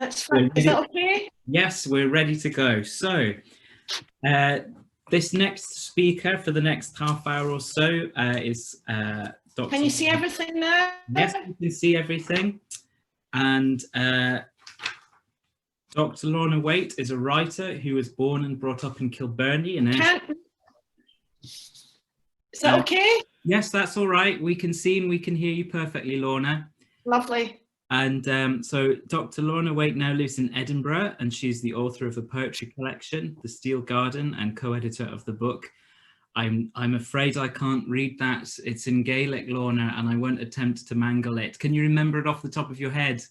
That's fine. Is that okay? Yes, we're ready to go. So, this next speaker for the next half hour or so is Dr. Can you see everything now? Yes, you can see everything. And Dr. Lorna Waite is a writer who was born and brought up in Kilbirnie. Is that okay? Yes, that's all right. We can see and we can hear you perfectly, Lorna. Lovely. And so Dr. Lorna Waite now lives in Edinburgh, and she's the author of a poetry collection, The Steel Garden, and co-editor of the book. I'm afraid I can't read that. It's in Gaelic, Lorna, and I won't attempt to mangle it. Can you remember it off the top of your head?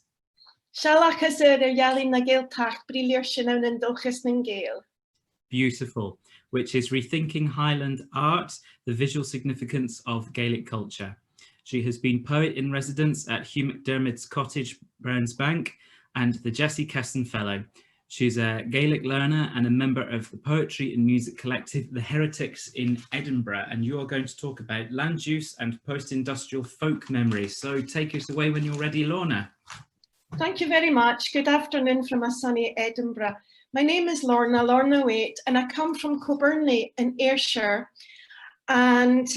Beautiful, which is Rethinking Highland Art, the Visual Significance of Gaelic Culture. She has been poet in residence at Hugh McDermott's Cottage, Brownsbank, and the Jessie Kesson Fellow. She's a Gaelic learner and a member of the poetry and music collective The Heretics in Edinburgh, and you are going to talk about land use and post-industrial folk memories. So take us away when you're ready, Lorna. Thank you very much. Good afternoon from a sunny Edinburgh. My name is Lorna Waite, and I come from Kilbirnie in Ayrshire. And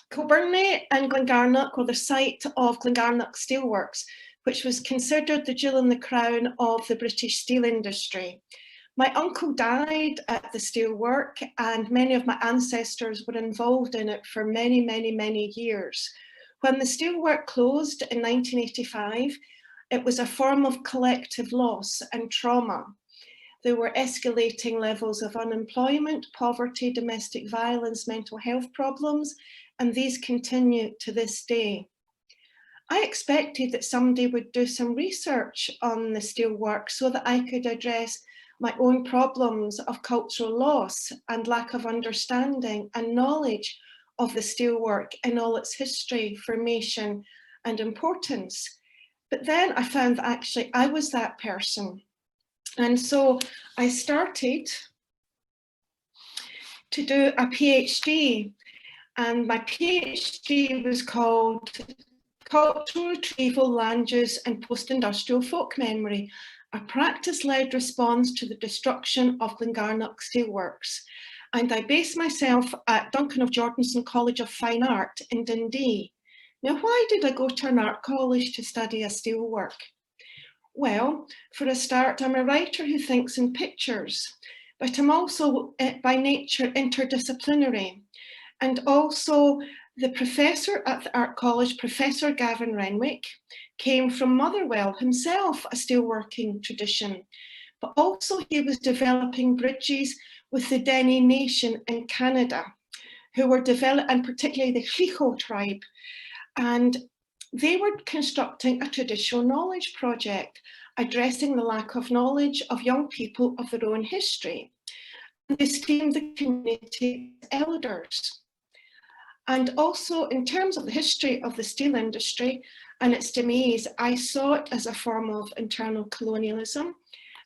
Kilbirnie and Glengarnock were the site of Glengarnock Steelworks, which was considered the jewel in the crown of the British steel industry. My uncle died at the steelwork, and many of my ancestors were involved in it for many, many, many years. When the steelwork closed in 1985, it was a form of collective loss and trauma. There were escalating levels of unemployment, poverty, domestic violence, mental health problems, and these continue to this day. I expected that somebody would do some research on the steelwork so that I could address my own problems of cultural loss and lack of understanding and knowledge of the steelwork in all its history, formation, and importance. But then I found that actually I was that person. And so I started to do a PhD, and my PhD was called Cultural Retrieval, Land Use and Post-Industrial Folk Memory, a practice-led response to the destruction of Glengarnock Steelworks. And I based myself at Duncan of Jordanson College of Fine Art in Dundee. Now, why did I go to an art college to study a steelwork? Well, for a start, I'm a writer who thinks in pictures, but I'm also by nature interdisciplinary. And also the professor at the art college, Professor Gavin Renwick, came from Motherwell, himself a steelworking tradition, but also he was developing bridges with the Dene Nation in Canada, who were developed, and particularly the Chico tribe. And they were constructing a traditional knowledge project, addressing the lack of knowledge of young people of their own history. And they esteemed the community elders. And also in terms of the history of the steel industry and its demise, I saw it as a form of internal colonialism.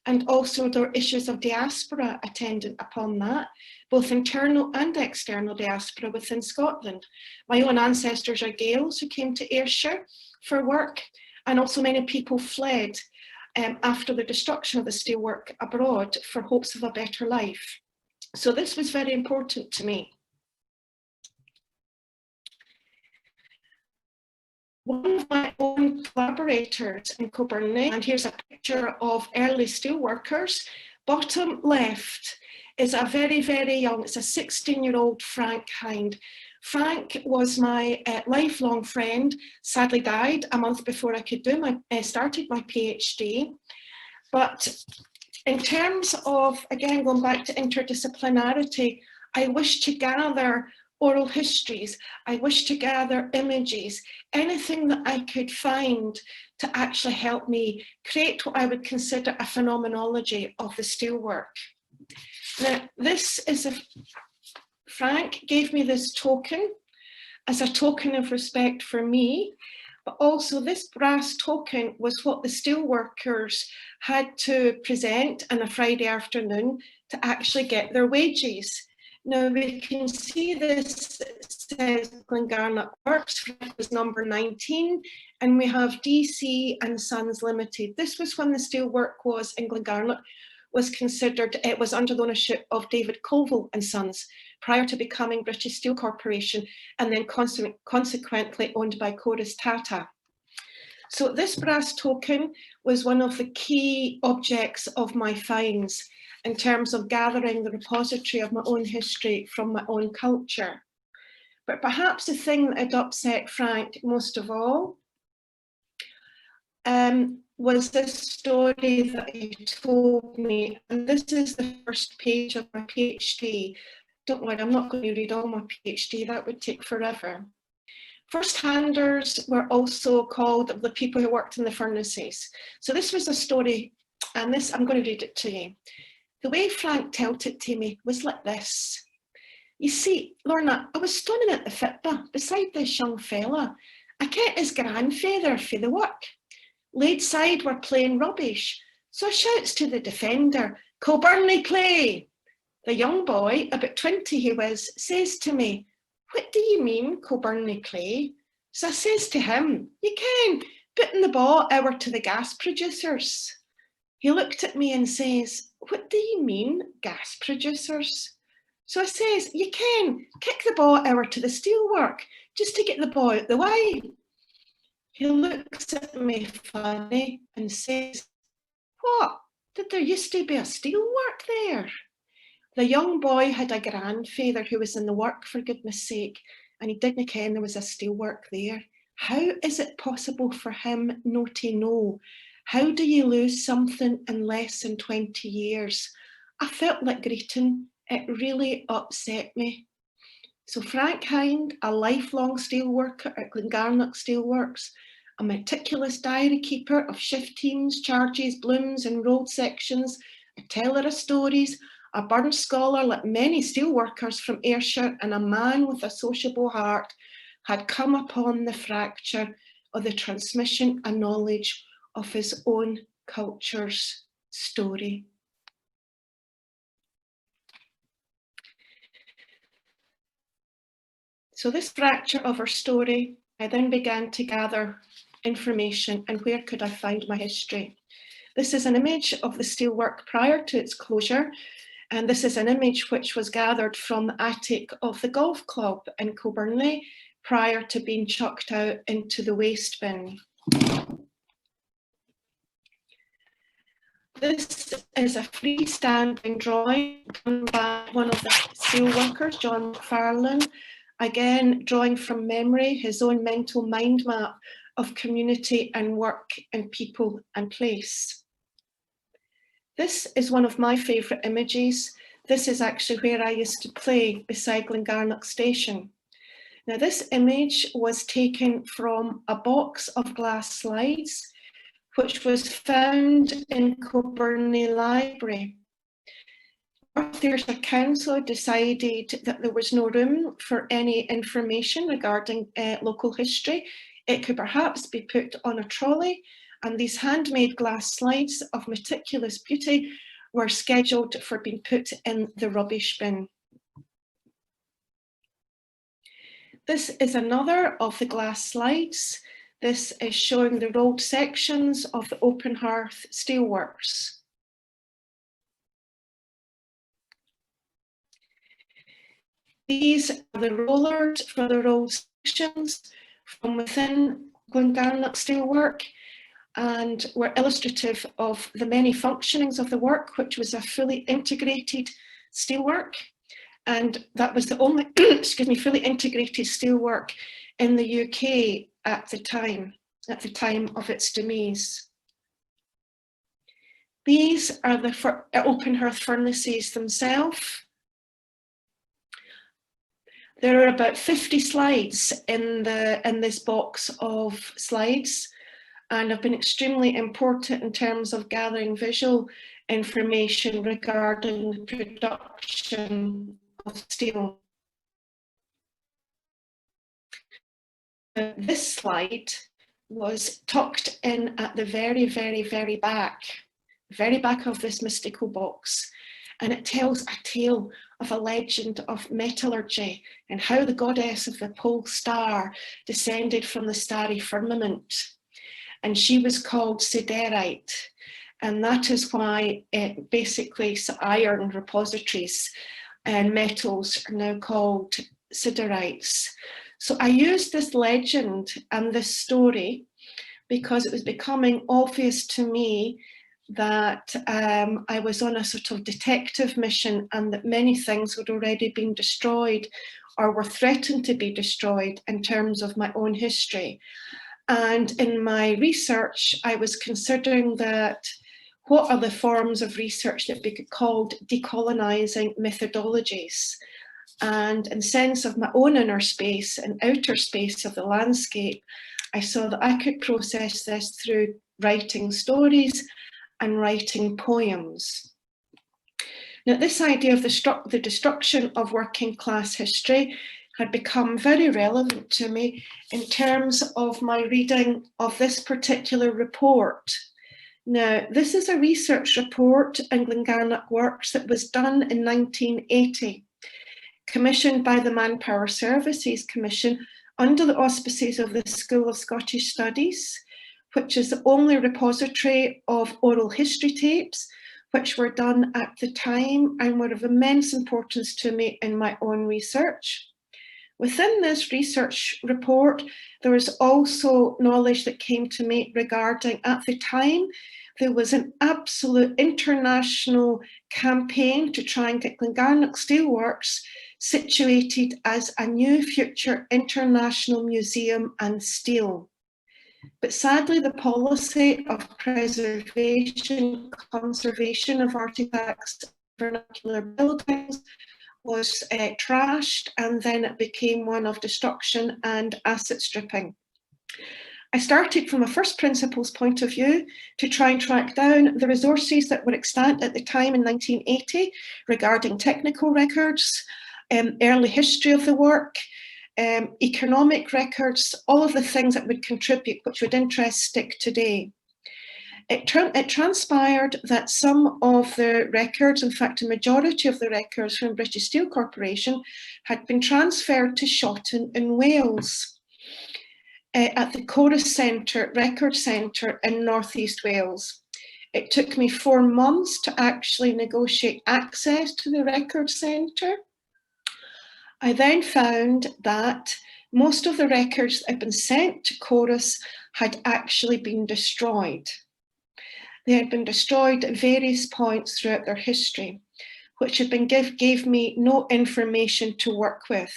And also there were issues of diaspora attendant upon that, both internal and external diaspora within Scotland. My own ancestors are Gaels who came to Ayrshire for work, and also many people fled after the destruction of the steelwork abroad for hopes of a better life. So this was very important to me. One of my own collaborators in Kilbirnie, and here's a picture of early steelworkers, bottom left is a very, very young, it's a 16-year-old Frank Hind. Frank was my lifelong friend, sadly died a month before I could do started my PhD. But in terms of, again, going back to interdisciplinarity, I wish to gather oral histories, I wish to gather images, anything that I could find to actually help me create what I would consider a phenomenology of the steelwork. Now, this is Frank gave me this token as a token of respect for me, but also this brass token was what the steelworkers had to present on a Friday afternoon to actually get their wages. Now we can see this says Glengarnock Works was number 19, and we have DC and Sons Limited. This was when the steelwork was in Glengarnock was considered, it was under the ownership of David Colville and Sons prior to becoming British Steel Corporation, and then consequently owned by Chorus Tata. So this brass token was one of the key objects of my finds in terms of gathering the repository of my own history from my own culture. But perhaps the thing that had upset Frank most of all was this story that he told me, and this is the first page of my PhD. Don't worry, I'm not going to read all my PhD, that would take forever. First-handers were also called the people who worked in the furnaces. So this was a story, and this, I'm going to read it to you. The way Frank told it to me was like this. You see, Lorna, I was standing at the fitba beside this young fella. I kept his grandfather for the work. Laid side were playing rubbish, so I shouts to the defender, Kilbirnie play. The young boy, about 20 he was, says to me, what do you mean, Kilbirnie play? So I says to him, you can, putting the ball over to the gas producers. He looked at me and says, what do you mean, gas producers? So I says, you can, kick the ball over to the steelwork, just to get the ball out the way. He looks at me funny and says, what, did there used to be a steelwork there? The young boy had a grandfather who was in the work, for goodness sake, and he didn't ken there was a steelwork there. How is it possible for him not to know? How do you lose something in less than 20 years? I felt like greeting. It really upset me. So Frank Hind, a lifelong steelworker at Glengarnock Steelworks, a meticulous diary keeper of shift teams, charges, blooms and road sections, a teller of stories, a burn scholar like many steelworkers from Ayrshire, and a man with a sociable heart, had come upon the fracture of the transmission and knowledge of his own culture's story. So this fracture of our story, I then began to gather information, and where could I find my history? This is an image of the steelwork prior to its closure, and this is an image which was gathered from the attic of the golf club in Kilbirnie prior to being chucked out into the waste bin. This is a freestanding drawing done by one of the steelworkers, John McFarlane, again drawing from memory his own mental mind map of community and work and people and place. This is one of my favourite images. This is actually where I used to play beside Glengarnock Station. Now this image was taken from a box of glass slides which was found in Kilbirnie Library. Ayrshire Council decided that there was no room for any information regarding local history. It could perhaps be put on a trolley, and these handmade glass slides of meticulous beauty were scheduled for being put in the rubbish bin. This is another of the glass slides. This is showing the rolled sections of the open hearth steelworks. These are the rollers for the rolled sections from within Glengarnock Steelwork, and were illustrative of the many functionings of the work, which was a fully integrated steelwork. And that was the only, excuse me, fully integrated steelwork in the UK at the time of its demise. These are the open hearth furnaces themselves. There are about 50 slides in this box of slides, and have been extremely important in terms of gathering visual information regarding the production of steel. This slide was tucked in at the very, very, very back of this mystical box. and it tells a tale of a legend of metallurgy and how the goddess of the pole star descended from the starry firmament. And she was called siderite. And that is why basically iron repositories and metals are now called siderites. So I used this legend and this story because it was becoming obvious to me that I was on a sort of detective mission and that many things had already been destroyed or were threatened to be destroyed in terms of my own history. And in my research, I was considering that what are the forms of research that we could call decolonising methodologies? And in sense of my own inner space and outer space of the landscape, I saw that I could process this through writing stories and writing poems. Now, this idea of the destruction of working class history had become very relevant to me in terms of my reading of this particular report. Now, this is a research report in Glengarnock Works that was done in 1980, commissioned by the Manpower Services Commission under the auspices of the School of Scottish Studies, which is the only repository of oral history tapes which were done at the time and were of immense importance to me in my own research. Within this research report, there was also knowledge that came to me regarding, at the time, there was an absolute international campaign to try and get Glengarnock Steelworks situated as a new future international museum and steel. But sadly, the policy of preservation, conservation of artefacts, vernacular buildings was trashed, and then it became one of destruction and asset stripping. I started from a first principles point of view to try and track down the resources that were extant at the time in 1980 regarding technical records, early history of the work, economic records, all of the things that would contribute, which would interest STIC today. It transpired that some of the records, in fact, a majority of the records from British Steel Corporation had been transferred to Shotton in Wales at the Chorus Centre, Record Centre in North East Wales. It took me 4 months to actually negotiate access to the Record Centre. I then found that most of the records that had been sent to Chorus had actually been destroyed. They had been destroyed at various points throughout their history, which had been gave me no information to work with.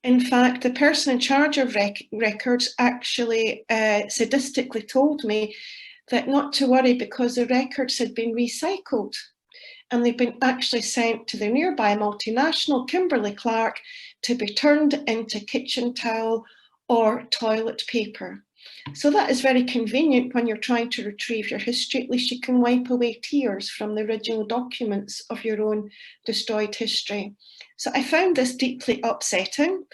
In fact, the person in charge of records actually sadistically told me that not to worry because the records had been recycled and they'd been actually sent to the nearby multinational Kimberly-Clark to be turned into kitchen towel or toilet paper. So that is very convenient when you're trying to retrieve your history. At least you can wipe away tears from the original documents of your own destroyed history. So I found this deeply upsetting,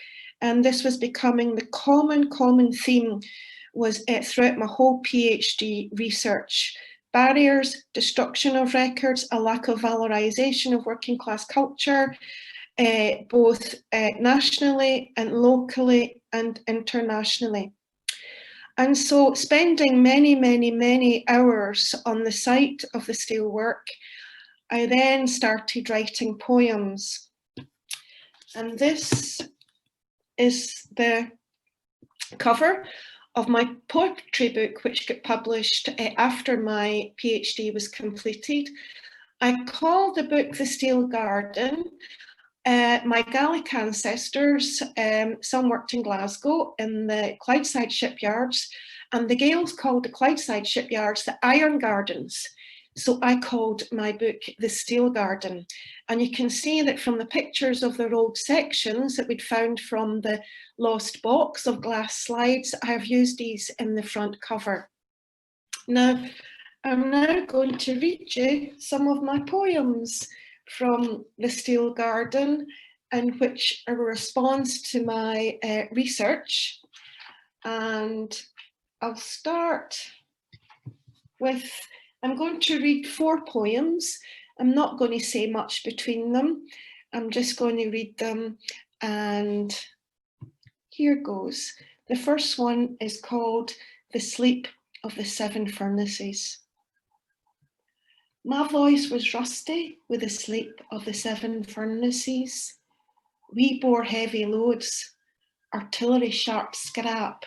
and this was becoming the common theme was throughout my whole PhD research. Barriers, destruction of records, a lack of valorisation of working class culture, both nationally and locally and internationally. And so spending many hours on the site of the steelwork, I then started writing poems. And this is the cover of my poetry book, which got published after my PhD was completed. I called the book The Steel Garden. My Gaelic ancestors, some worked in Glasgow in the Clydeside shipyards, and the Gaels called the Clydeside shipyards the Iron Gardens. So I called my book The Steel Garden. And you can see that from the pictures of the rolled sections that we'd found from the lost box of glass slides, I have used these in the front cover. Now, I'm now going to read you some of my poems from The Steel Garden, and which are a response to my research. And I'll start with, I'm going to read 4 poems, I'm not going to say much between them. I'm just going to read them, and here goes. The first one is called The Sleep of the Seven Furnaces. My voice was rusty with the sleep of the seven furnaces. We bore heavy loads, artillery sharp scrap,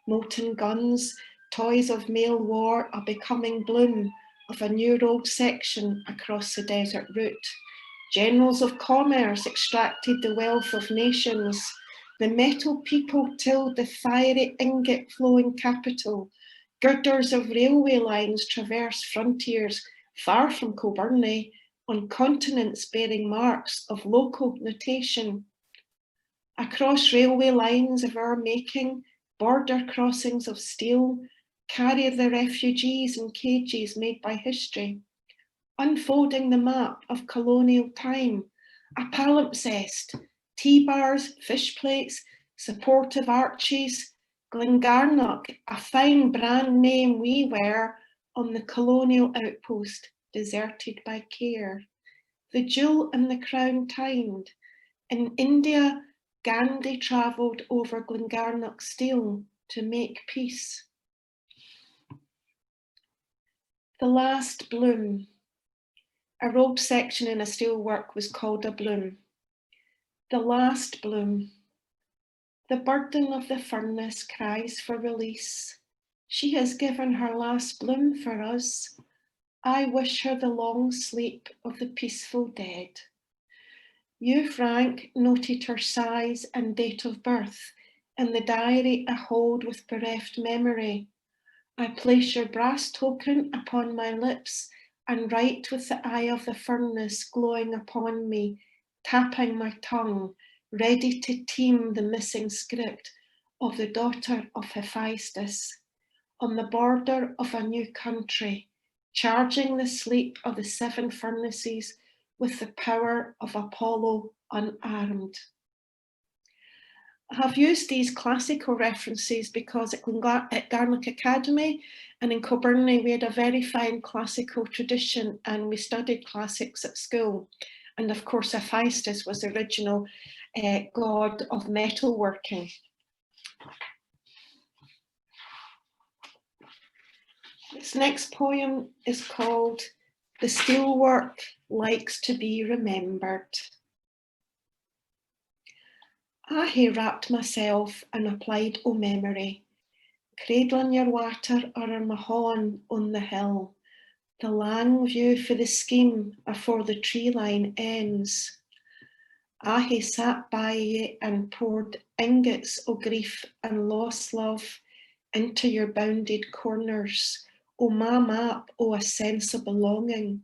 molten guns, toys of mail war, a becoming bloom of a new road section across the desert route. Generals of commerce extracted the wealth of nations. The metal people tilled the fiery ingot flowing capital. Girders of railway lines traverse frontiers far from Kilbirnie, on continents bearing marks of local notation. Across railway lines of our making, border crossings of steel, carry the refugees in cages made by history, unfolding the map of colonial time, a palimpsest, tea bars, fish plates, supportive arches, Glengarnock, a fine brand name we wear on the colonial outpost, deserted by care. The jewel and the crown timed. In India, Gandhi travelled over Glengarnock Steel to make peace. The last bloom. A road section in a steelwork was called a bloom. The last bloom. The burden of the furnace cries for release. She has given her last bloom for us. I wish her the long sleep of the peaceful dead. You, Frank, noted her size and date of birth in the diary I hold with bereft memory. I place your brass token upon my lips and write with the eye of the furnace glowing upon me, tapping my tongue, ready to team the missing script of the daughter of Hephaestus, on the border of a new country, charging the sleep of the seven furnaces with the power of Apollo unarmed. I have used these classical references because at Glengarnock Academy and in Kilbirnie we had a very fine classical tradition and we studied classics at school. And of course Hephaestus was the original god of metalworking. This next poem is called The Steelwork Likes to be Remembered. I hae wrapped myself and applied o memory, cradling your water or my hawn on the hill, the lang view for the scheme afore the tree line ends. I hae sat by ye and poured ingots o grief and lost love into your bounded corners, o my map o a sense of belonging,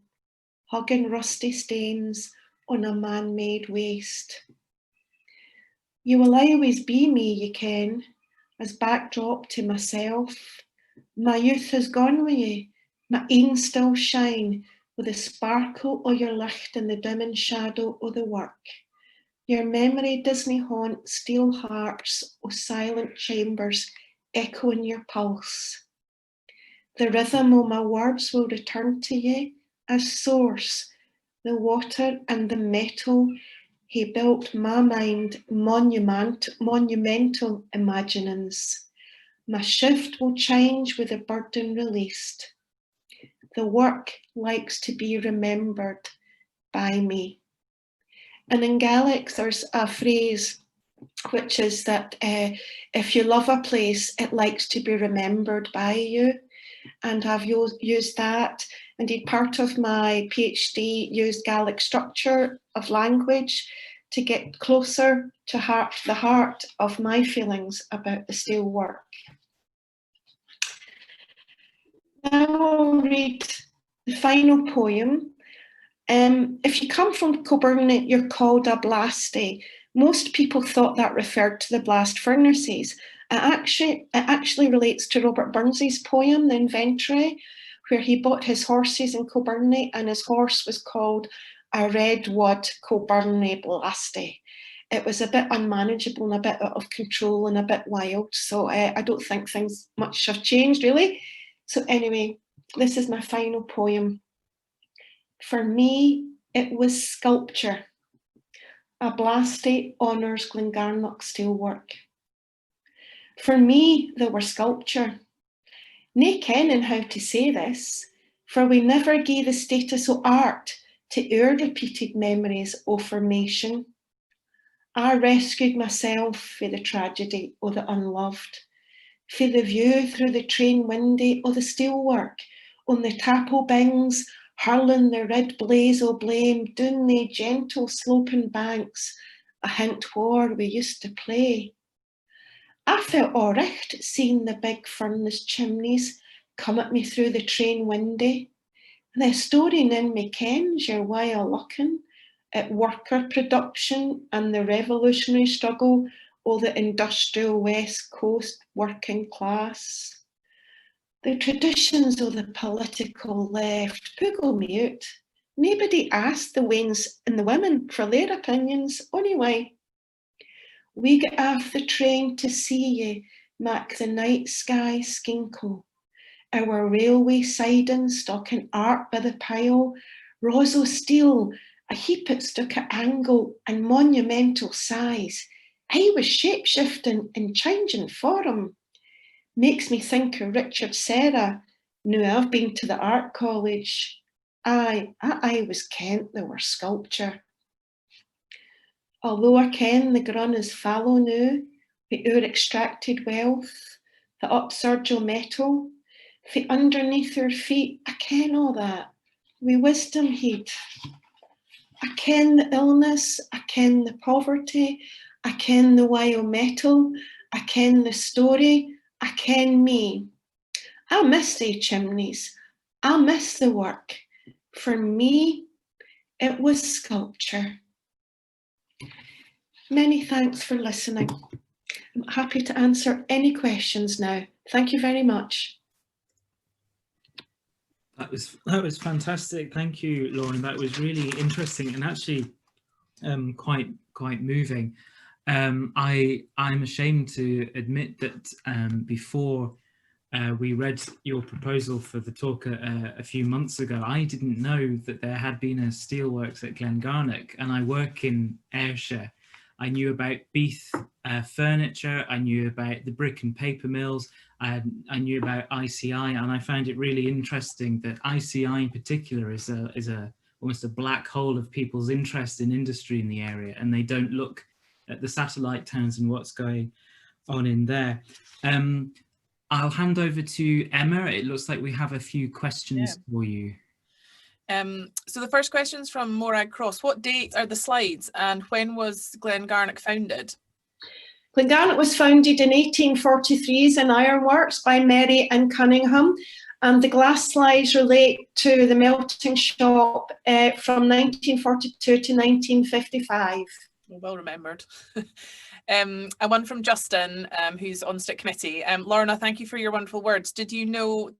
hugging rusty stains on a man-made waste. You will always be me, ye ken, as backdrop to myself. My youth has gone with ye, my een still shine with the sparkle o your licht in the dimming shadow o the work. Your memory Disney haunt steel hearts o silent chambers echoing your pulse. The rhythm o my words will return to ye as source, the water and the metal. He built my mind monumental imaginings. My shift will change with the burden released. The work likes to be remembered by me. And in Gaelic, there's a phrase which is that if you love a place, it likes to be remembered by you. And I've used that. Indeed, part of my Ph.D. used Gaelic structure of language to get closer to the heart of my feelings about the steel work. Now I'll read the final poem. If you come from Kilbirnie, you're called a Blastie. Most people thought that referred to the blast furnaces. It actually relates to Robert Burns's poem, The Inventory, where he bought his horses in Kilbirnie and his horse was called a Redwood Kilbirnie Blastie. It was a bit unmanageable and a bit out of control and a bit wild. So I don't think things much have changed really. So anyway, this is my final poem. For me, it was sculpture. A Blasties honours Glengarnock Steelwork. For me, they were sculpture. Nae kenning how to say this, for we never gave the status of art to our repeated memories of formation. I rescued myself for the tragedy of the unloved, for the view through the train window of the steelwork, on the tapple bings, hurling the red blaze o' blame down the gentle sloping banks, a hint whore we used to play. I felt all right seeing the big furnace chimneys come at me through the train window. The story in me kens your way o' looking at worker production and the revolutionary struggle of the industrial West Coast working class. The traditions of the political left puggle me out. Nobody asked the wains and the women for their opinions anyway. We get off the train to see ye, mak the night sky skinkle. Our railway siding stocking art by the pile, rows o' steel, a heap at stuck at angle and monumental size. I was shape-shifting and changing for him. Makes me think of Richard Serra. Now I've been to the art college. I was kent they were sculpture. Although I ken the grun is fallow now, wi' our extracted wealth, the upsurge o' metal, fi underneath our feet, I ken all that, wi' wisdom heed. I ken the illness, I ken the poverty, I ken the way o' metal, I ken the story, I ken me. I miss the chimneys, I miss the work. For me, it was sculpture. Many thanks for listening. I'm happy to answer any questions now. Thank you very much. That was fantastic. Thank you, Lauren. That was really interesting and actually quite moving. I'm ashamed to admit that before we read your proposal for the talk a few months ago, I didn't know that there had been a steelworks at Glengarnock, and I work in Ayrshire. I knew about Beath furniture, I knew about the brick and paper mills, I knew about ICI, and I found it really interesting that ICI in particular is almost a black hole of people's interest in industry in the area, and they don't look at the satellite towns and what's going on in there. I'll hand over to Emma. It looks like we have a few questions for you. So the first question is from Morag Cross. What date are the slides and when was Glengarnock founded? Glengarnock was founded in 1843 as an ironworks by Mary and Cunningham, and the glass slides relate to the melting shop from 1942 to 1955. Well remembered. And one from Justin, who's on Stick Committee. Lorna, thank you for your wonderful words. Did you know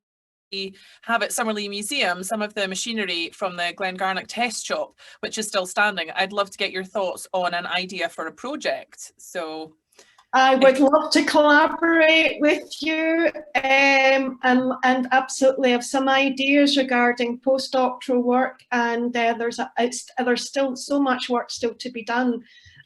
we have at Summerlee Museum some of the machinery from the Glengarnock test shop, which is still standing? I'd love to get your thoughts on an idea for a project. So I would love to collaborate with you and absolutely have some ideas regarding postdoctoral work, and there's still so much work still to be done,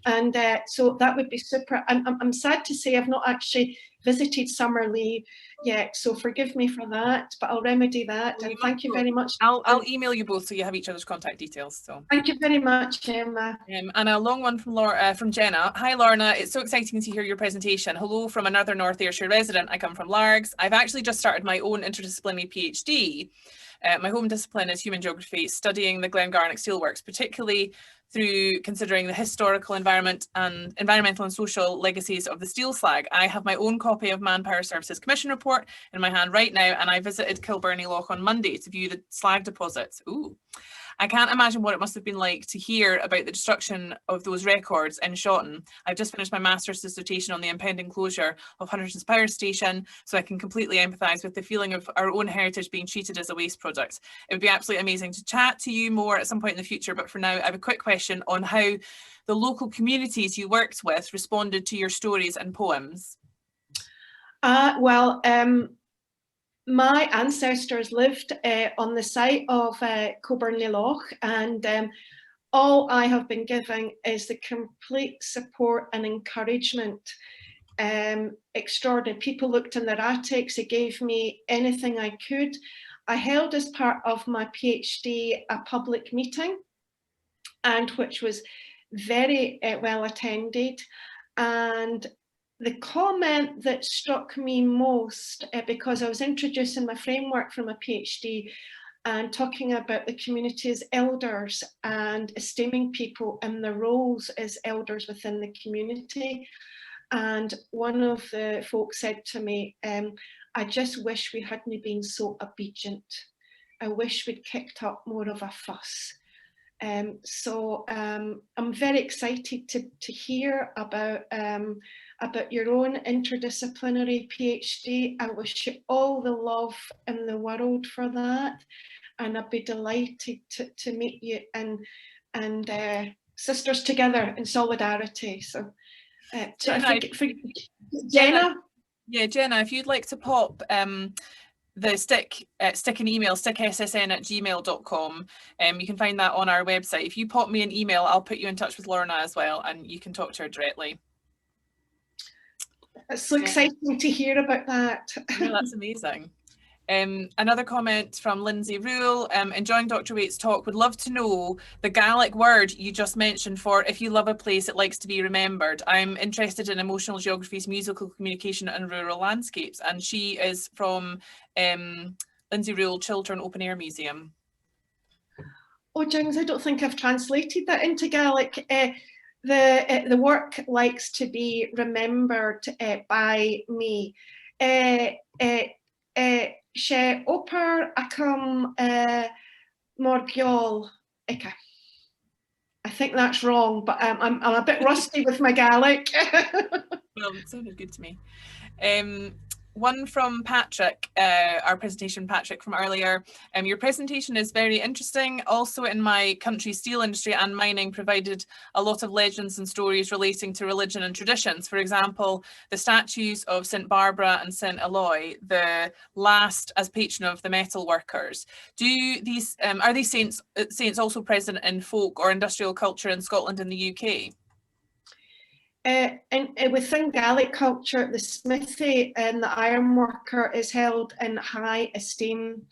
and so that would be super. I'm sad to say I've not actually visited Summerlee yet, so forgive me for that, but I'll remedy that. And thank you very much. I'll email you both so you have each other's contact details. So thank you very much, Emma. And a long one from Jenna. Hi Lorna, it's so exciting to hear your presentation. Hello from another North Ayrshire resident. I come from Largs. I've actually just started my own interdisciplinary PhD. My home discipline is human geography, studying the Glengarnock Steelworks, particularly through considering the historical environmental and social legacies of the steel slag. I have my own copy of Manpower Services Commission report in my hand right now, and I visited Kilbirnie Loch on Monday to view the slag deposits. Ooh. I can't imagine what it must have been like to hear about the destruction of those records in Shotton. I've just finished my master's dissertation on the impending closure of Hunterson's Power Station, so I can completely empathise with the feeling of our own heritage being treated as a waste product. It would be absolutely amazing to chat to you more at some point in the future, but for now I have a quick question on how the local communities you worked with responded to your stories and poems. my ancestors lived on the site of Kilbirnie Loch, and all I have been given is the complete support and encouragement. Extraordinary. People looked in their attics, they gave me anything I could. I held as part of my PhD a public meeting, and which was very well attended. And the comment that struck me most, because I was introducing my framework for my PhD and talking about the community as elders and esteeming people in their roles as elders within the community. And one of the folks said to me, I just wish we hadn't been so obedient. I wish we'd kicked up more of a fuss. So I'm very excited to hear about your own interdisciplinary PhD. I wish you all the love in the world for that, and I'd be delighted to meet you and sisters together in solidarity. So, Jenna, I think for Jenna. Yeah, Jenna, if you'd like to pop the stick an email, stickssn@gmail.com. You can find that on our website. If you pop me an email, I'll put you in touch with Lorna as well, and you can talk to her directly. It's so exciting to hear about that. Yeah, that's amazing. Another comment from Lindsay Rule, enjoying Dr. Waite's talk, would love to know the Gaelic word you just mentioned for if you love a place it likes to be remembered. I'm interested in emotional geographies, musical communication and rural landscapes. And she is from Lindsay Rule, Chiltern Open Air Museum. Oh, Jings, I don't think I've translated that into Gaelic. The work likes to be remembered by me. She oper acum morgiol ika. I think that's wrong, but I'm a bit rusty with my Gaelic. Well, it sounded good to me. One from Patrick, our presentation, Patrick, from earlier. Your presentation is very interesting. Also in my country's steel industry and mining provided a lot of legends and stories relating to religion and traditions. For example, the statues of St. Barbara and St. Eloy, the last as patron of the metal workers. Are these saints also present in folk or industrial culture in Scotland and the UK? Within Gaelic culture, the smithy and the ironworker is held in high esteem.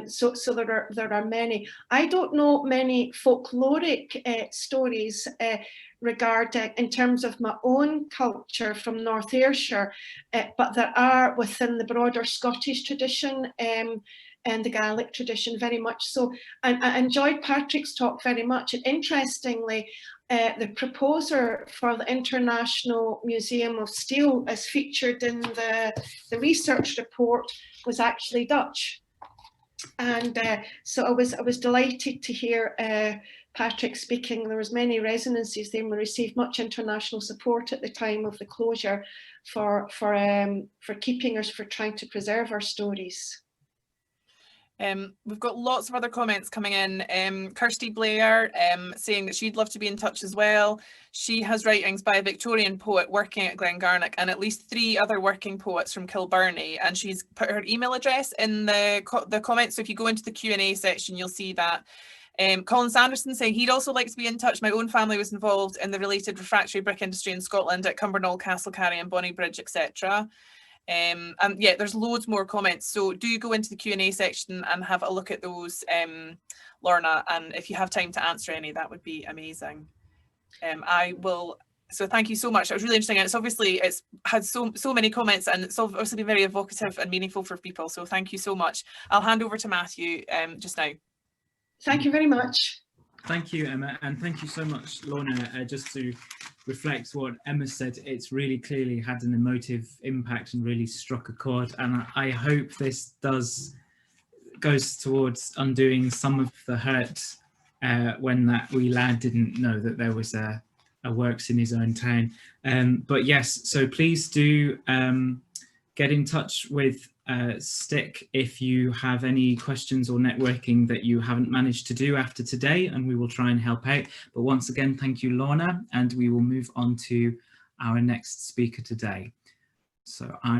So there are many. I don't know many folkloric stories regarding, in terms of my own culture from North Ayrshire, but there are within the broader Scottish tradition and the Gaelic tradition very much so. And I enjoyed Patrick's talk very much. And interestingly, the proposer for the International Museum of Steel, as featured in the research report, was actually Dutch. And so I was delighted to hear Patrick speaking. There was many resonances there, and we received much international support at the time of the closure for keeping us, for trying to preserve our stories. We've got lots of other comments coming in. Kirsty Blair saying that she'd love to be in touch as well. She has writings by a Victorian poet working at Glengarnock and at least 3 other working poets from Kilbirnie, and she's put her email address in the comments, so if you go into the Q&A section you'll see that. Colin Sanderson saying he'd also like to be in touch. My own family was involved in the related refractory brick industry in Scotland at Cumbernauld, Castlecarry and Bonnybridge, etc. And yeah, there's loads more comments, so do go into the Q&A section and have a look at those, Lorna, and if you have time to answer any, that would be amazing. So thank you so much. That was really interesting, and it's had so many comments, and it's obviously been very evocative and meaningful for people, so thank you so much. I'll hand over to Matthew just now. Thank you very much. Thank you, Emma, and thank you so much, Lorna. Just to reflect what Emma said, it's really clearly had an emotive impact and really struck a chord, and I hope this goes towards undoing some of the hurt when that wee lad didn't know that there was a works in his own town. But yes, so please do get in touch with Stick if you have any questions or networking that you haven't managed to do after today, and we will try and help out. But once again, thank you, Lorna, and we will move on to our next speaker today. So